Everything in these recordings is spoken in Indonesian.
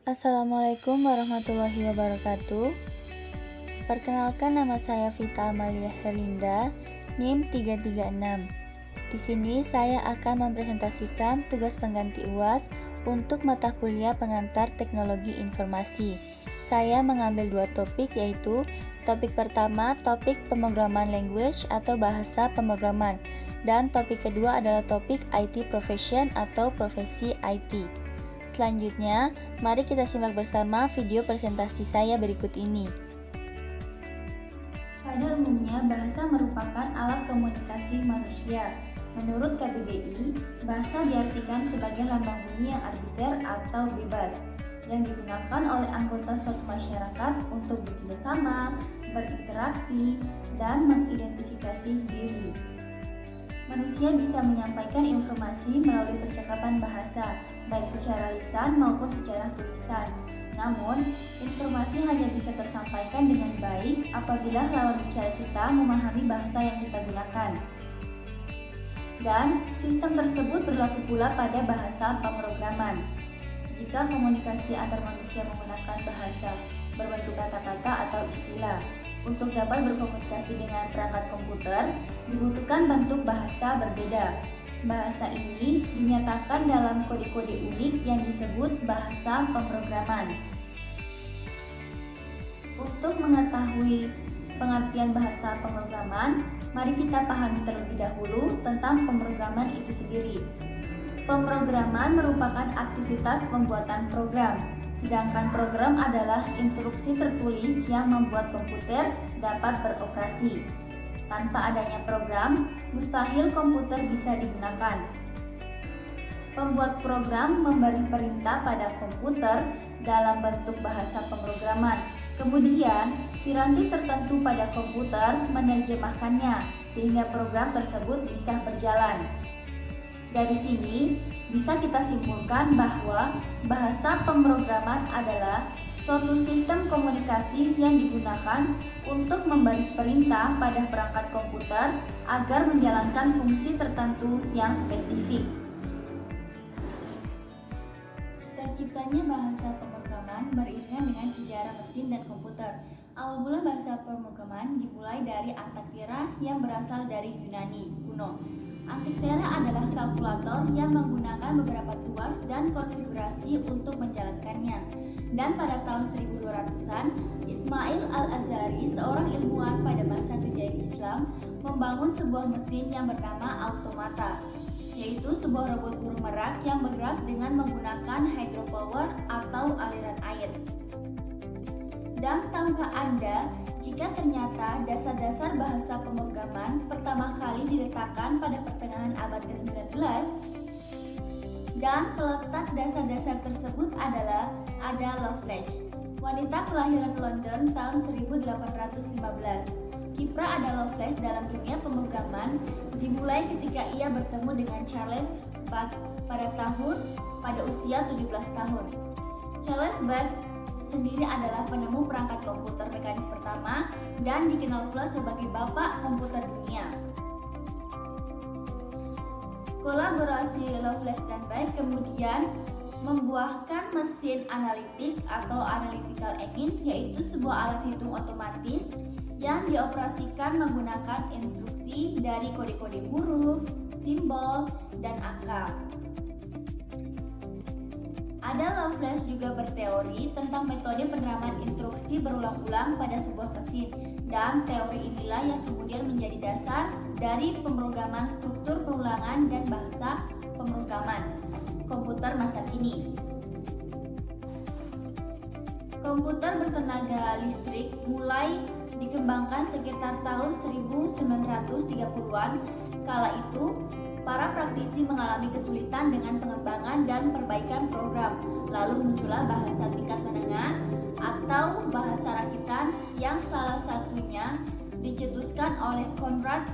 Assalamualaikum warahmatullahi wabarakatuh. Perkenalkan, nama saya Vita Amalia Herlinda, NIM 336. Di sini saya akan mempresentasikan tugas pengganti UAS untuk mata kuliah pengantar teknologi informasi. Saya mengambil dua topik, yaitu topik pertama, topik pemrograman language atau bahasa pemrograman, dan topik kedua adalah topik IT profession atau profesi IT. Selanjutnya, mari kita simak bersama video presentasi saya berikut ini. Pada umumnya, bahasa merupakan alat komunikasi manusia. Menurut KBBI, bahasa diartikan sebagai lambang bunyi yang arbiter atau bebas, yang digunakan oleh anggota suatu masyarakat untuk bekerjasama, berinteraksi, dan mengidentifikasi diri. Manusia bisa menyampaikan informasi melalui percakapan bahasa, baik secara lisan maupun secara tulisan. Namun, informasi hanya bisa tersampaikan dengan baik apabila lawan bicara kita memahami bahasa yang kita gunakan. Dan sistem tersebut berlaku pula pada bahasa pemrograman. Jika komunikasi antar manusia menggunakan bahasa berbentuk kata-kata atau istilah, untuk dapat berkomunikasi dengan perangkat komputer, dibutuhkan bentuk bahasa berbeda. Bahasa ini dinyatakan dalam kode-kode unik yang disebut bahasa pemrograman. Untuk mengetahui pengertian bahasa pemrograman, mari kita pahami terlebih dahulu tentang pemrograman itu sendiri. Pemrograman merupakan aktivitas pembuatan program, sedangkan program adalah instruksi tertulis yang membuat komputer dapat beroperasi. Tanpa adanya program, mustahil komputer bisa digunakan. Pembuat program memberi perintah pada komputer dalam bentuk bahasa pemrograman. Kemudian, piranti tertentu pada komputer menerjemahkannya sehingga program tersebut bisa berjalan. Dari sini, bisa kita simpulkan bahwa bahasa pemrograman adalah suatu sistem komunikasi yang digunakan untuk memberi perintah pada perangkat komputer agar menjalankan fungsi tertentu yang spesifik. Terciptanya bahasa pemrograman beriringan dengan sejarah mesin dan komputer. Awal mula bahasa pemrograman dimulai dari Antaktera yang berasal dari Yunani kuno. Antaktera adalah kalkulator yang menggunakan beberapa tuas dan konfigurasi untuk menjalankannya. Dan pada tahun 1200-an, Ismail Al-Azhari, seorang ilmuwan pada masa kejayaan Islam, membangun sebuah mesin yang bernama automata, yaitu sebuah robot burung merak yang bergerak dengan menggunakan hydropower atau aliran air. Dan tahukah Anda jika ternyata dasar-dasar bahasa pemrograman pertama kali diletakkan pada pertengahan abad ke-19? Dan peletak dasar-dasar tersebut adalah Ada Lovelace, wanita kelahiran London tahun 1815. Kiprah Ada Lovelace dalam dunia pemrograman dimulai ketika ia bertemu dengan Charles Babbage pada usia 17 tahun. Charles Babbage sendiri adalah penemu perangkat komputer mekanis pertama dan dikenal pula sebagai bapak komputer dunia. Kolaborasi Lovelace dan Babbage kemudian membuahkan mesin analitik atau analytical engine, yaitu sebuah alat hitung otomatis yang dioperasikan menggunakan instruksi dari kode-kode huruf, simbol, dan angka. Ada Lovelace juga berteori tentang metode penerapan instruksi berulang-ulang pada sebuah mesin, dan teori inilah yang kemudian menjadi dasar dari pemrograman struktur perulangan dan bahasa pemrograman komputer masa kini. Komputer bertenaga listrik mulai dikembangkan sekitar tahun 1930-an. Kala itu, para praktisi mengalami kesulitan dengan pengembangan dan perbaikan program. Lalu muncullah bahasa tingkat menengah atau bahasa rakitan yang salah satunya dicetuskan oleh Konrad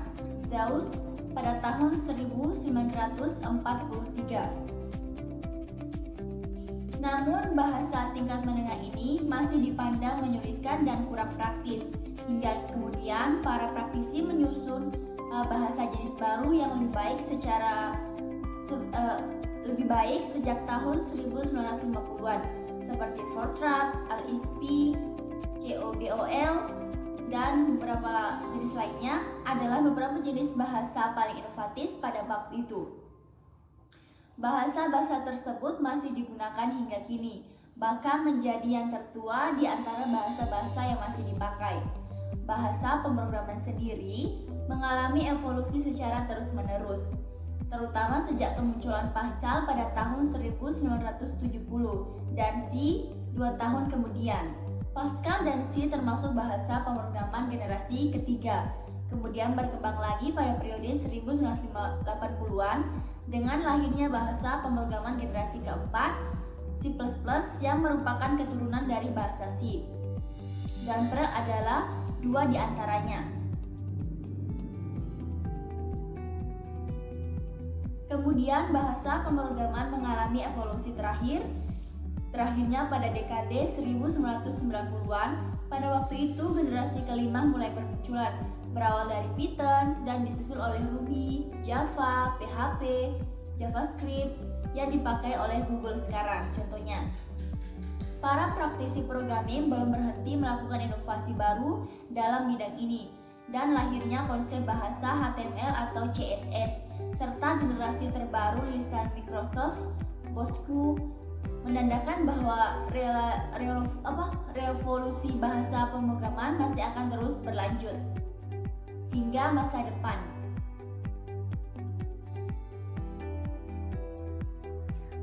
Zuse pada tahun 1943. Namun bahasa tingkat menengah ini masih dipandang menyulitkan dan kurang praktis. Hingga kemudian para praktisi menyusun bahasa jenis baru yang lebih baik sejak tahun 1950-an, seperti ISP, COBOL, dan beberapa jenis lainnya adalah beberapa jenis bahasa paling inovatif pada waktu itu. Bahasa-bahasa tersebut masih digunakan hingga kini, bahkan menjadi yang tertua di antara bahasa-bahasa yang masih dipakai. Bahasa pemrograman sendiri mengalami evolusi secara terus-menerus, terutama sejak kemunculan Pascal pada tahun 1970 dan C 2 tahun kemudian. Pascal dan C termasuk bahasa pemrograman generasi ketiga, kemudian berkembang lagi pada periode 1980-an dengan lahirnya bahasa pemrograman generasi keempat, C++, yang merupakan keturunan dari bahasa C. Dan Perl adalah dua di antaranya. Kemudian bahasa pemrograman mengalami evolusi terakhirnya pada dekade 1990-an. Pada waktu itu generasi kelima mulai bermunculan, berawal dari Python dan disusul oleh Ruby, Java, PHP, JavaScript yang dipakai oleh Google sekarang. Contohnya, para praktisi programming belum berhenti melakukan inovasi baru dalam bidang ini, dan lahirnya konsep bahasa HTML atau CSS serta generasi terbaru lisan Microsoft, Bosku, menandakan bahwa revolusi bahasa pemrograman masih akan terus berlanjut hingga masa depan.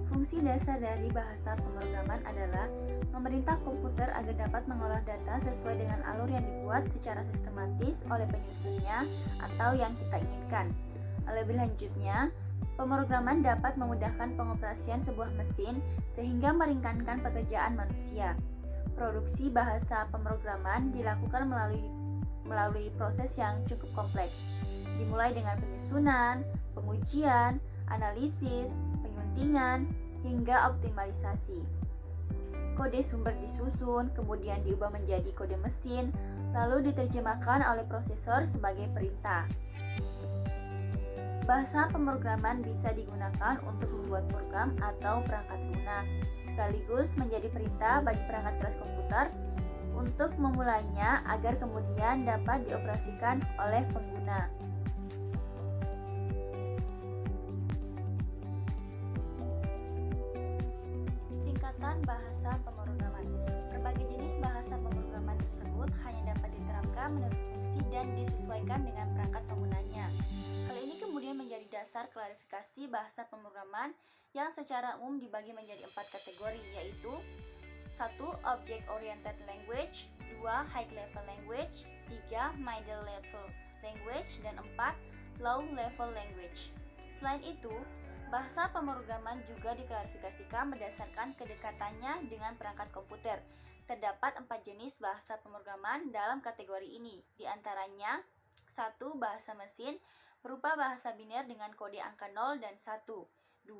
Fungsi dasar dari bahasa pemrograman adalah memerintah komputer agar dapat mengolah data sesuai dengan alur yang dibuat secara sistematis oleh penyusunnya atau yang kita inginkan. Lebih lanjutnya, pemrograman dapat memudahkan pengoperasian sebuah mesin sehingga meringankan pekerjaan manusia. Produksi bahasa pemrograman dilakukan melalui proses yang cukup kompleks, dimulai dengan penyusunan, pengujian, analisis, penyuntingan, hingga optimalisasi. Kode sumber disusun, kemudian diubah menjadi kode mesin, lalu diterjemahkan oleh prosesor sebagai perintah. Bahasa pemrograman bisa digunakan untuk membuat program atau perangkat lunak, sekaligus menjadi perintah bagi perangkat keras komputer untuk memulainya agar kemudian dapat dioperasikan oleh pengguna. Tingkatan bahasa pemrograman. Berbagai jenis bahasa pemrograman tersebut hanya dapat diterapkan menurut fungsi dan disesuaikan dengan perangkat penggunanya. Hal ini kemudian menjadi dasar klarifikasi bahasa pemrograman yang secara umum dibagi menjadi 4 kategori, yaitu 1. Object Oriented Language, 2. High Level Language, 3. Middle Level Language, dan 4. Low Level Language. Selain itu, bahasa pemrograman juga diklarifikasikan berdasarkan kedekatannya dengan perangkat komputer. Terdapat 4 jenis bahasa pemrograman dalam kategori ini, di antaranya 1. Bahasa mesin, berupa bahasa biner dengan kode angka 0 dan 1. 2.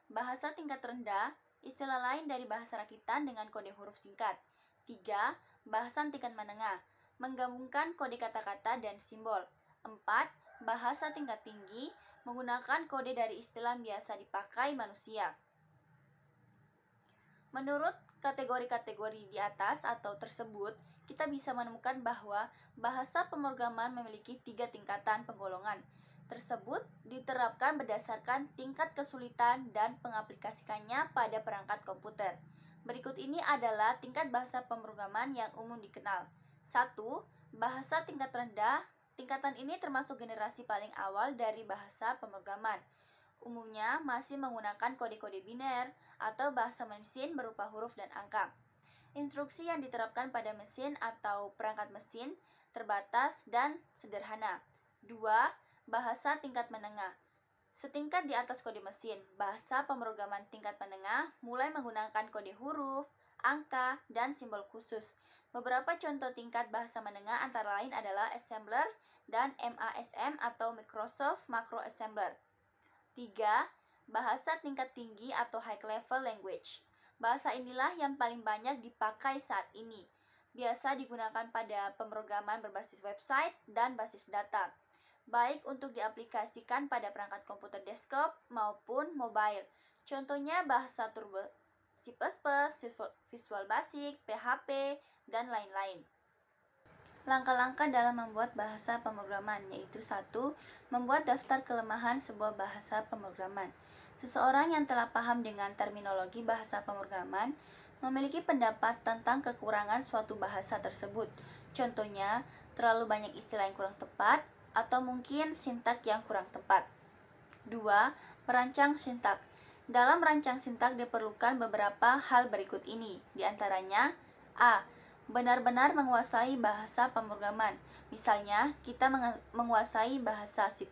Bahasa tingkat rendah, istilah lain dari bahasa rakitan dengan kode huruf singkat. 3. Bahasa tingkat menengah, menggabungkan kode kata-kata dan simbol. 4. Bahasa tingkat tinggi, menggunakan kode dari istilah biasa dipakai manusia. Menurut kategori-kategori di atas atau tersebut, kita bisa menemukan bahwa bahasa pemrograman memiliki 3 tingkatan penggolongan. Tersebut diterapkan berdasarkan tingkat kesulitan dan pengaplikasikannya pada perangkat komputer. Berikut ini adalah tingkat bahasa pemrograman yang umum dikenal. 1. Bahasa tingkat rendah. Tingkatan ini termasuk generasi paling awal dari bahasa pemrograman. Umumnya masih menggunakan kode-kode biner atau bahasa mesin berupa huruf dan angka. Instruksi yang diterapkan pada mesin atau perangkat mesin terbatas dan sederhana. 2. Bahasa tingkat menengah. Setingkat di atas kode mesin, bahasa pemrograman tingkat menengah mulai menggunakan kode huruf, angka, dan simbol khusus. Beberapa contoh tingkat bahasa menengah antara lain adalah Assembler dan MASM atau Microsoft Macro Assembler. 3. Bahasa tingkat tinggi atau High Level Language. Bahasa inilah yang paling banyak dipakai saat ini. Biasa digunakan pada pemrograman berbasis website dan basis data, baik untuk diaplikasikan pada perangkat komputer desktop maupun mobile. Contohnya bahasa Turbo C, C++, Visual Basic, PHP, dan lain-lain. Langkah-langkah dalam membuat bahasa pemrograman yaitu 1. Membuat daftar kelemahan sebuah bahasa pemrograman. Seseorang yang telah paham dengan terminologi bahasa pemrograman memiliki pendapat tentang kekurangan suatu bahasa tersebut. Contohnya, terlalu banyak istilah yang kurang tepat atau mungkin sintak yang kurang tepat. 2. Merancang sintak. Dalam merancang sintak diperlukan beberapa hal berikut ini. Di antaranya, A. Benar-benar menguasai bahasa pemrograman. Misalnya, kita menguasai bahasa C++,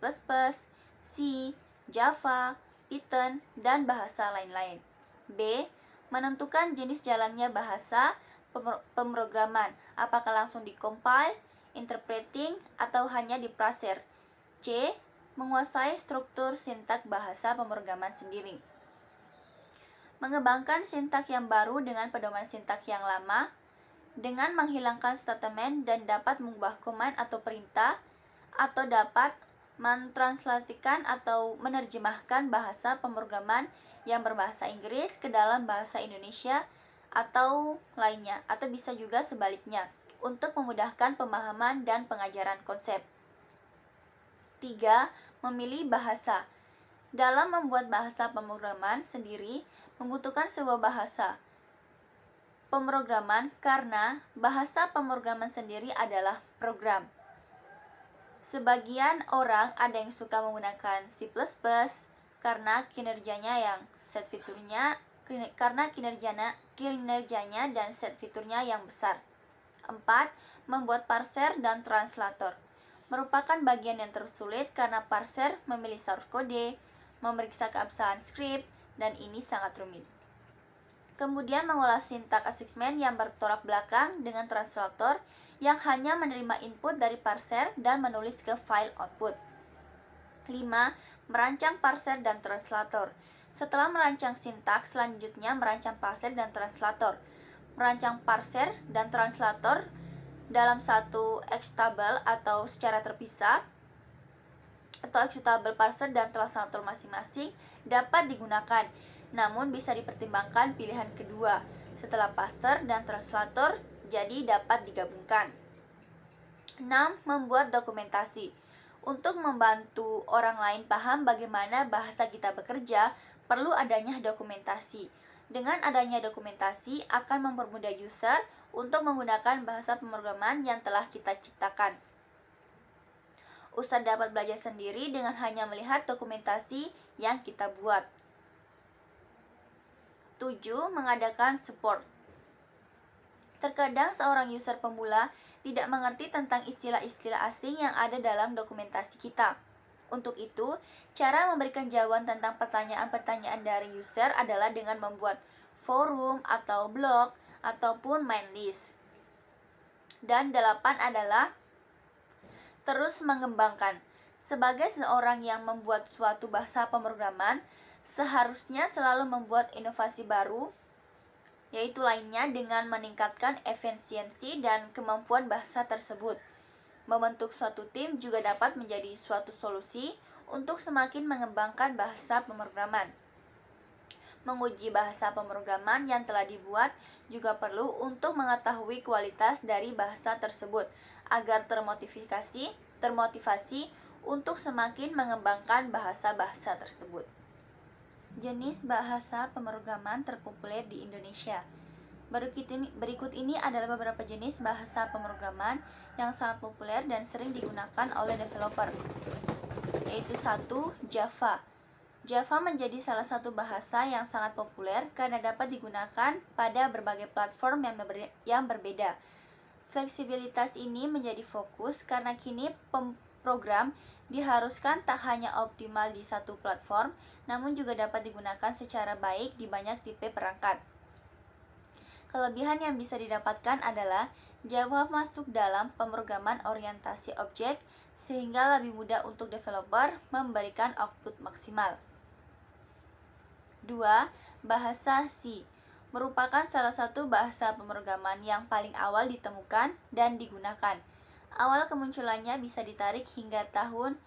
C, Java, Python, dan bahasa lain-lain. B. Menentukan jenis jalannya bahasa pemrograman, apakah langsung di-compile, interpreting, atau hanya diparser. C. Menguasai struktur sintak bahasa pemrograman sendiri. Mengembangkan sintak yang baru dengan pedoman sintak yang lama, dengan menghilangkan statement dan dapat mengubah command atau perintah, atau dapat mentranslasikan atau menerjemahkan bahasa pemrograman yang berbahasa Inggris ke dalam bahasa Indonesia atau lainnya, atau bisa juga sebaliknya, untuk memudahkan pemahaman dan pengajaran konsep. 3. Memilih bahasa. Dalam membuat bahasa pemrograman sendiri membutuhkan sebuah bahasa pemrograman karena bahasa pemrograman sendiri adalah program. Sebagian orang ada yang suka menggunakan C++ karena kinerjanya dan set fiturnya yang besar. 4. Membuat parser dan translator. Merupakan bagian yang tersulit karena parser memilih source code, memeriksa keabsahan script, dan ini sangat rumit. Kemudian mengolah sintak asesmen yang bertolak belakang dengan translator yang hanya menerima input dari parser dan menulis ke file output. 5. Merancang parser dan translator. Setelah merancang sintak, selanjutnya merancang parser dan translator. Merancang parser dan translator dalam satu executable atau secara terpisah, atau executable parser dan translator masing-masing dapat digunakan, namun bisa dipertimbangkan pilihan kedua setelah parser dan translator, jadi dapat digabungkan. 6. Membuat dokumentasi. Untuk membantu orang lain paham bagaimana bahasa kita bekerja, perlu adanya dokumentasi. Dengan adanya dokumentasi akan mempermudah user untuk menggunakan bahasa pemrograman yang telah kita ciptakan. User dapat belajar sendiri dengan hanya melihat dokumentasi yang kita buat. 7. Mengadakan support. Terkadang seorang user pemula tidak mengerti tentang istilah-istilah asing yang ada dalam dokumentasi kita. Untuk itu, cara memberikan jawaban tentang pertanyaan-pertanyaan dari user adalah dengan membuat forum atau blog ataupun main list. Dan 8 adalah terus mengembangkan. Sebagai seorang yang membuat suatu bahasa pemrograman, seharusnya selalu membuat inovasi baru, yaitu lainnya dengan meningkatkan efisiensi dan kemampuan bahasa tersebut. Membentuk suatu tim juga dapat menjadi suatu solusi untuk semakin mengembangkan bahasa pemrograman. Menguji bahasa pemrograman yang telah dibuat juga perlu untuk mengetahui kualitas dari bahasa tersebut agar termotivasi untuk semakin mengembangkan bahasa-bahasa tersebut. Jenis bahasa pemrograman terpopuler di Indonesia. Berikut ini adalah beberapa jenis bahasa pemrograman yang sangat populer dan sering digunakan oleh developer, yaitu 1. Java. Java menjadi salah satu bahasa yang sangat populer karena dapat digunakan pada berbagai platform yang berbeda. Fleksibilitas ini menjadi fokus karena kini pemrogram diharuskan tak hanya optimal di satu platform, namun juga dapat digunakan secara baik di banyak tipe perangkat. Kelebihan yang bisa didapatkan adalah Java masuk dalam pemrograman orientasi objek, sehingga lebih mudah untuk developer memberikan output maksimal. 2. Bahasa C merupakan salah satu bahasa pemrograman yang paling awal ditemukan dan digunakan. Awal kemunculannya bisa ditarik hingga tahun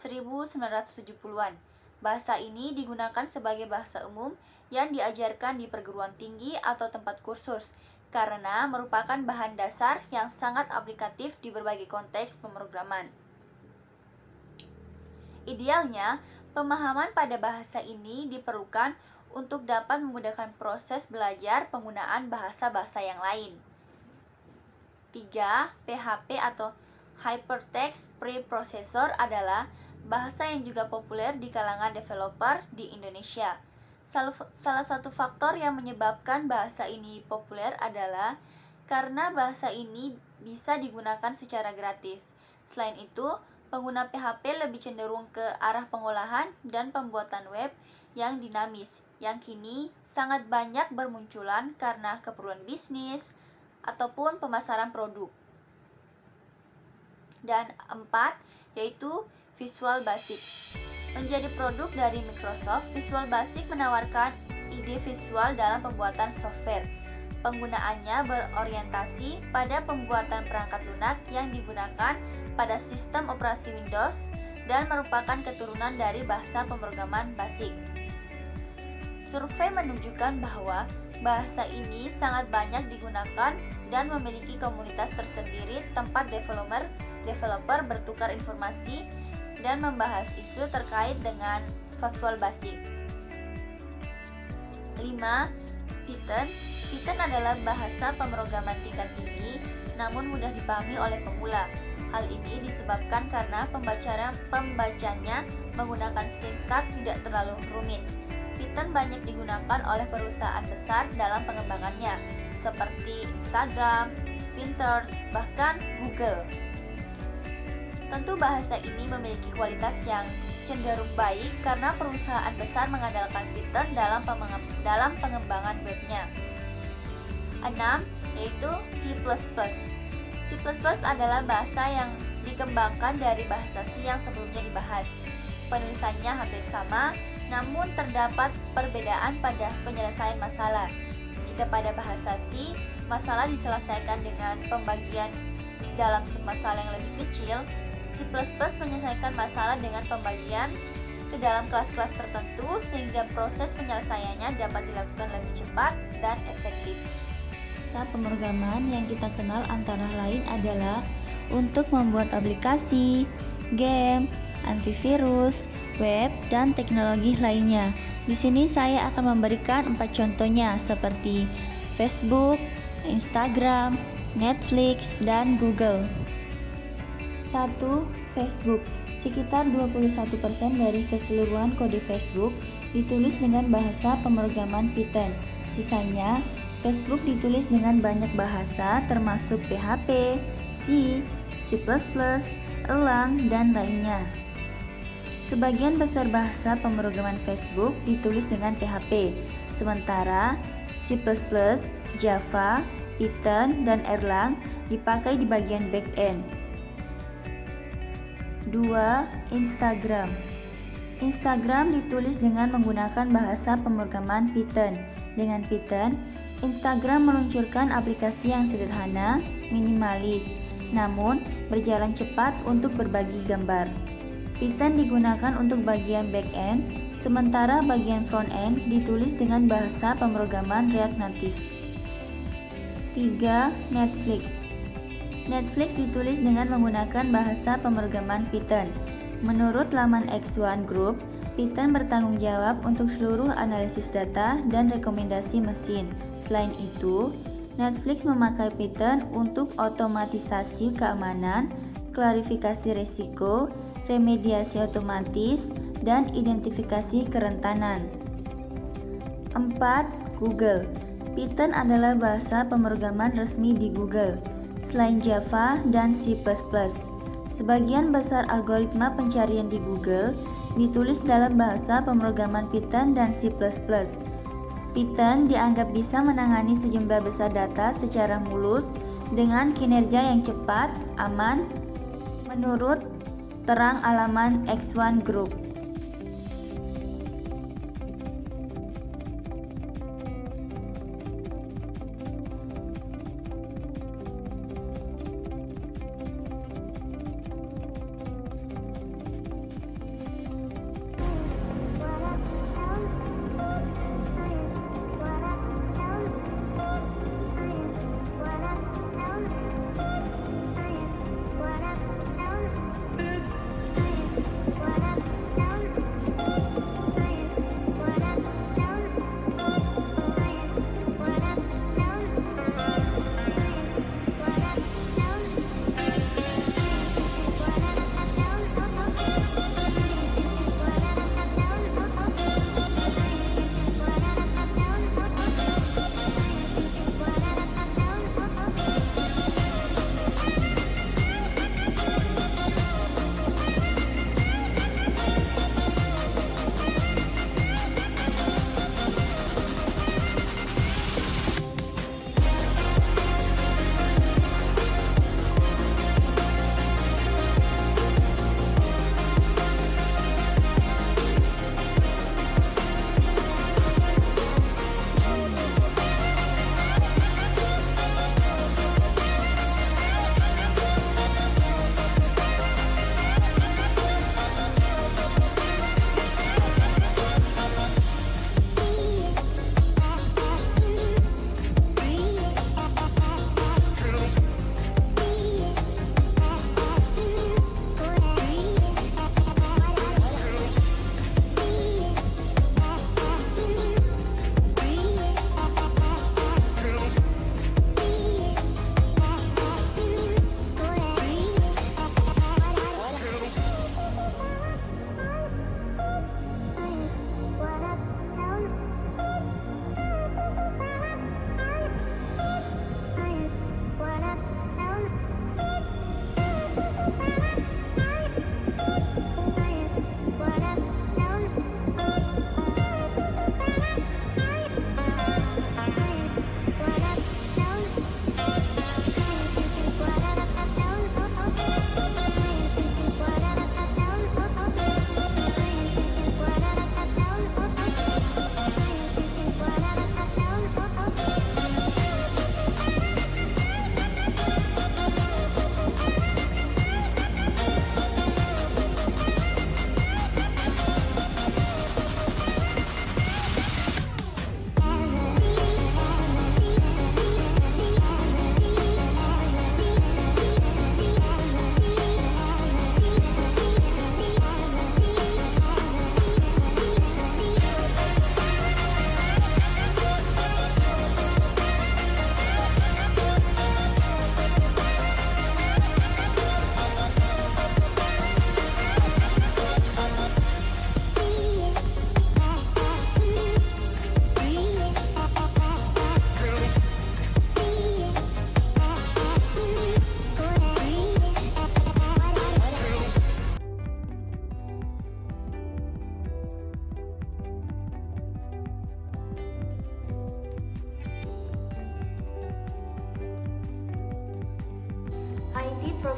1970-an. Bahasa ini digunakan sebagai bahasa umum yang diajarkan di perguruan tinggi atau tempat kursus, karena merupakan bahan dasar yang sangat aplikatif di berbagai konteks pemrograman. Idealnya, pemahaman pada bahasa ini diperlukan untuk dapat memudahkan proses belajar penggunaan bahasa-bahasa yang lain. 3. PHP atau Hypertext Preprocessor adalah bahasa yang juga populer di kalangan developer di Indonesia. Salah satu faktor yang menyebabkan bahasa ini populer adalah karena bahasa ini bisa digunakan secara gratis. Selain itu, pengguna PHP lebih cenderung ke arah pengolahan dan pembuatan web yang dinamis, yang kini sangat banyak bermunculan karena keperluan bisnis ataupun pemasaran produk. Dan 4, yaitu Visual Basic. Menjadi produk dari Microsoft, Visual Basic menawarkan ide visual dalam pembuatan software. Penggunaannya berorientasi pada pembuatan perangkat lunak yang digunakan pada sistem operasi Windows dan merupakan keturunan dari bahasa pemrograman BASIC. Survei menunjukkan bahwa bahasa ini sangat banyak digunakan dan memiliki komunitas tersendiri tempat developer bertukar informasi dan membahas isu terkait dengan Visual Basic. 5. Python. Python adalah bahasa pemrograman tingkat tinggi namun mudah dipahami oleh pemula. Hal ini disebabkan karena pembacanya menggunakan sintaks tidak terlalu rumit. Python banyak digunakan oleh perusahaan besar dalam pengembangannya, seperti Instagram, Pinterest, bahkan Google. Tentu bahasa ini memiliki kualitas yang cenderung baik karena perusahaan besar mengandalkan Python dalam pengembangan webnya. 6. Yaitu C++. C++ adalah bahasa yang dikembangkan dari bahasa C yang sebelumnya dibahas. Penulisannya hampir sama, namun terdapat perbedaan pada penyelesaian masalah. Jika pada bahasa C, masalah diselesaikan dengan pembagian dalam submasalah yang lebih kecil, C++ menyelesaikan masalah dengan pembagian ke dalam kelas-kelas tertentu sehingga proses penyelesaiannya dapat dilakukan lebih cepat dan efektif. Bahasa pemrograman yang kita kenal antara lain adalah untuk membuat aplikasi, game, antivirus, web, dan teknologi lainnya. Di sini saya akan memberikan 4 contohnya seperti Facebook, Instagram, Netflix, dan Google. 1. Facebook. Sekitar 21% dari keseluruhan kode Facebook ditulis dengan bahasa pemrograman Python. Sisanya, Facebook ditulis dengan banyak bahasa termasuk PHP, C, C++, Erlang, dan lainnya. Sebagian besar bahasa pemrograman Facebook ditulis dengan PHP, sementara C++, Java, Python, dan Erlang dipakai di bagian back-end. 2. Instagram. Instagram ditulis dengan menggunakan bahasa pemrograman Python. Dengan Python, Instagram meluncurkan aplikasi yang sederhana, minimalis, namun berjalan cepat untuk berbagi gambar. Python digunakan untuk bagian back-end, sementara bagian front-end ditulis dengan bahasa pemrograman React Native. 3. Netflix. Netflix ditulis dengan menggunakan bahasa pemrograman Python. Menurut laman X1 Group, Python bertanggung jawab untuk seluruh analisis data dan rekomendasi mesin. Selain itu, Netflix memakai Python untuk otomatisasi keamanan, klarifikasi risiko, remediasi otomatis, dan identifikasi kerentanan. 4. Google. Python adalah bahasa pemrograman resmi di Google, selain Java dan C++. Sebagian besar algoritma pencarian di Google ditulis dalam bahasa pemrograman Python dan C++. Python dianggap bisa menangani sejumlah besar data secara mulus dengan kinerja yang cepat, aman, menurut terang alaman X1 Group.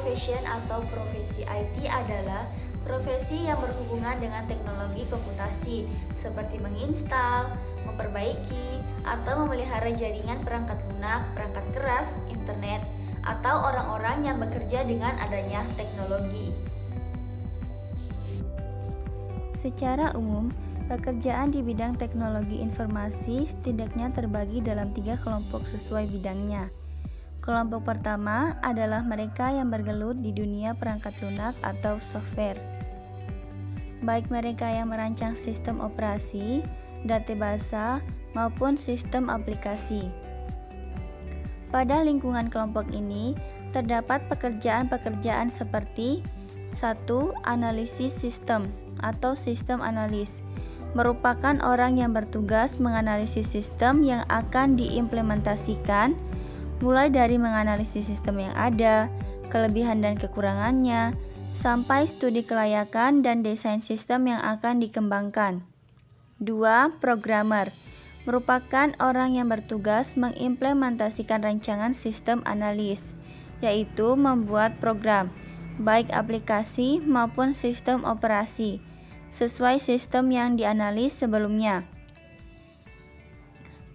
profession atau profesi IT adalah profesi yang berhubungan dengan teknologi komputasi, seperti menginstal, memperbaiki, atau memelihara jaringan perangkat lunak, perangkat keras, internet, atau orang-orang yang bekerja dengan adanya teknologi. Secara umum, pekerjaan di bidang teknologi informasi setidaknya terbagi dalam 3 kelompok sesuai bidangnya. Kelompok pertama adalah mereka yang bergelut di dunia perangkat lunak atau software. Baik mereka yang merancang sistem operasi, database, maupun sistem aplikasi. Pada lingkungan kelompok ini, terdapat pekerjaan-pekerjaan seperti 1. Analisis sistem atau sistem analis, merupakan orang yang bertugas menganalisis sistem yang akan diimplementasikan, mulai dari menganalisis sistem yang ada, kelebihan dan kekurangannya, sampai studi kelayakan dan desain sistem yang akan dikembangkan. 2. Programmer, merupakan orang yang bertugas mengimplementasikan rancangan sistem analis, yaitu membuat program, baik aplikasi maupun sistem operasi, sesuai sistem yang dianalis sebelumnya.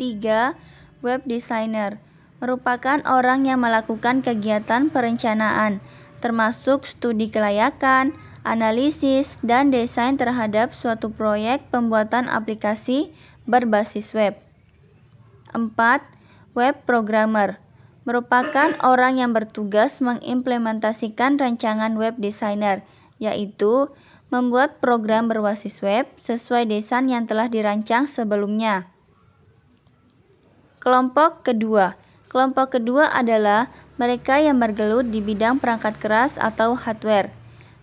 3. Web designer, merupakan orang yang melakukan kegiatan perencanaan, termasuk studi kelayakan, analisis, dan desain terhadap suatu proyek pembuatan aplikasi berbasis web. 4. Web programmer, merupakan orang yang bertugas mengimplementasikan rancangan web designer, yaitu membuat program berbasis web sesuai desain yang telah dirancang sebelumnya. Kelompok kedua adalah mereka yang bergelut di bidang perangkat keras atau hardware.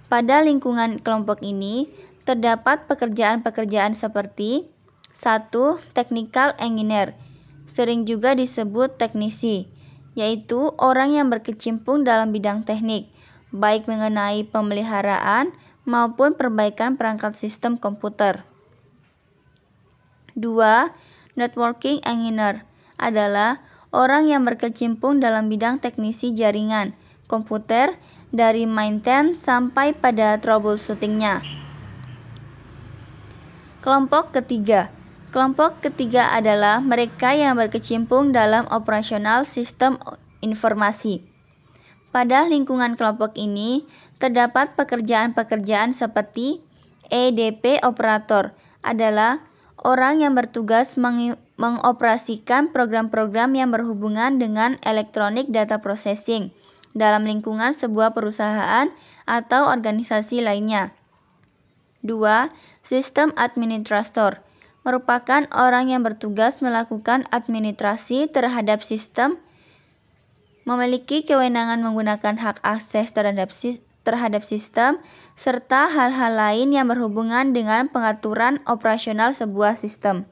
Pada lingkungan kelompok ini, terdapat pekerjaan-pekerjaan seperti 1. Technical engineer, sering juga disebut teknisi, yaitu orang yang berkecimpung dalam bidang teknik, baik mengenai pemeliharaan maupun perbaikan perangkat sistem komputer. 2. Networking engineer adalah orang yang berkecimpung dalam bidang teknisi jaringan komputer dari maintenance sampai pada troubleshooting-nya. Kelompok ketiga adalah mereka yang berkecimpung dalam operasional sistem informasi. Pada lingkungan kelompok ini, terdapat pekerjaan-pekerjaan seperti EDP operator adalah orang yang bertugas mengoperasikan program-program yang berhubungan dengan electronic data processing dalam lingkungan sebuah perusahaan atau organisasi lainnya. 2. Sistem administrator, merupakan orang yang bertugas melakukan administrasi terhadap sistem, memiliki kewenangan menggunakan hak akses terhadap sistem, serta hal-hal lain yang berhubungan dengan pengaturan operasional sebuah sistem.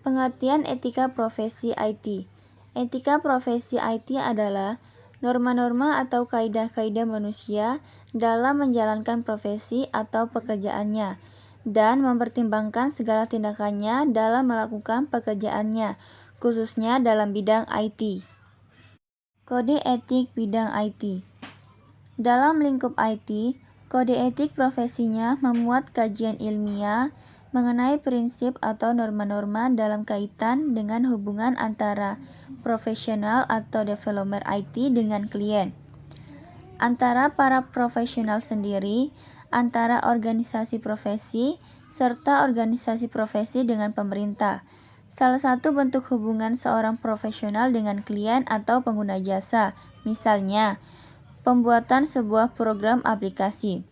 Pengertian etika profesi IT. Etika profesi IT adalah norma-norma atau kaidah-kaidah manusia dalam menjalankan profesi atau pekerjaannya, dan mempertimbangkan segala tindakannya dalam melakukan pekerjaannya, khususnya dalam bidang IT. Kode etik bidang IT. Dalam lingkup IT, kode etik profesinya memuat kajian ilmiah mengenai prinsip atau norma-norma dalam kaitan dengan hubungan antara profesional atau developer IT dengan klien, antara para profesional sendiri, antara organisasi profesi, serta organisasi profesi dengan pemerintah. Salah satu bentuk hubungan seorang profesional dengan klien atau pengguna jasa, misalnya pembuatan sebuah program aplikasi.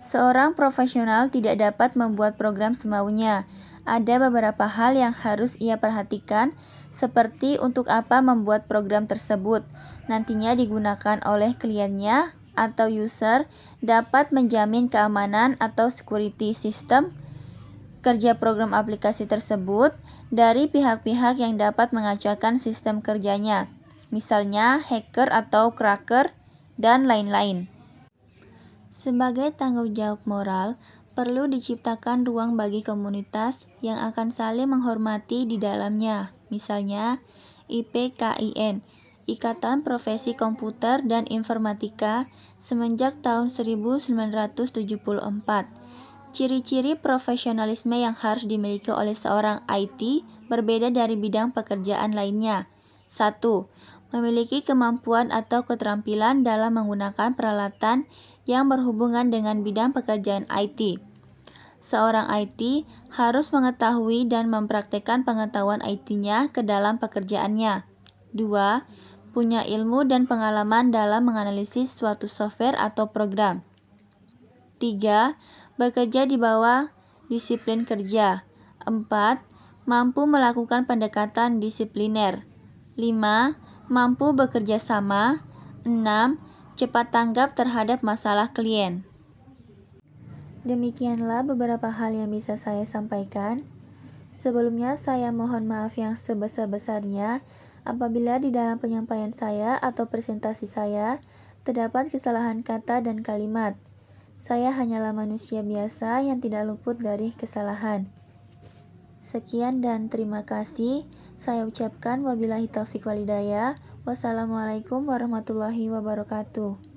Seorang profesional tidak dapat membuat program semaunya. Ada beberapa hal yang harus ia perhatikan, seperti untuk apa membuat program tersebut, nantinya digunakan oleh kliennya atau user, dapat menjamin keamanan atau security sistem kerja program aplikasi tersebut dari pihak-pihak yang dapat mengacaukan sistem kerjanya, misalnya hacker atau cracker, dan lain-lain. Sebagai tanggung jawab moral, perlu diciptakan ruang bagi komunitas yang akan saling menghormati di dalamnya, misalnya IPKIN, Ikatan Profesi Komputer dan Informatika semenjak tahun 1974. Ciri-ciri profesionalisme yang harus dimiliki oleh seorang IT berbeda dari bidang pekerjaan lainnya. 1. Memiliki kemampuan atau keterampilan dalam menggunakan peralatan yang berhubungan dengan bidang pekerjaan IT. Seorang IT harus mengetahui dan mempraktekkan pengetahuan IT-nya ke dalam pekerjaannya. 2. Punya ilmu dan pengalaman dalam menganalisis suatu software atau program. 3. Bekerja di bawah disiplin kerja. 4. Mampu melakukan pendekatan disipliner. 5. Mampu bekerja sama. 6. Cepat tanggap terhadap masalah klien. Demikianlah beberapa hal yang bisa saya sampaikan. Sebelumnya saya mohon maaf yang sebesar-besarnya apabila di dalam penyampaian saya atau presentasi saya terdapat kesalahan kata dan kalimat. Saya hanyalah manusia biasa yang tidak luput dari kesalahan. Sekian dan terima kasih. Saya ucapkan wabillahi taufiq walhidayah. Wassalamualaikum warahmatullahi wabarakatuh.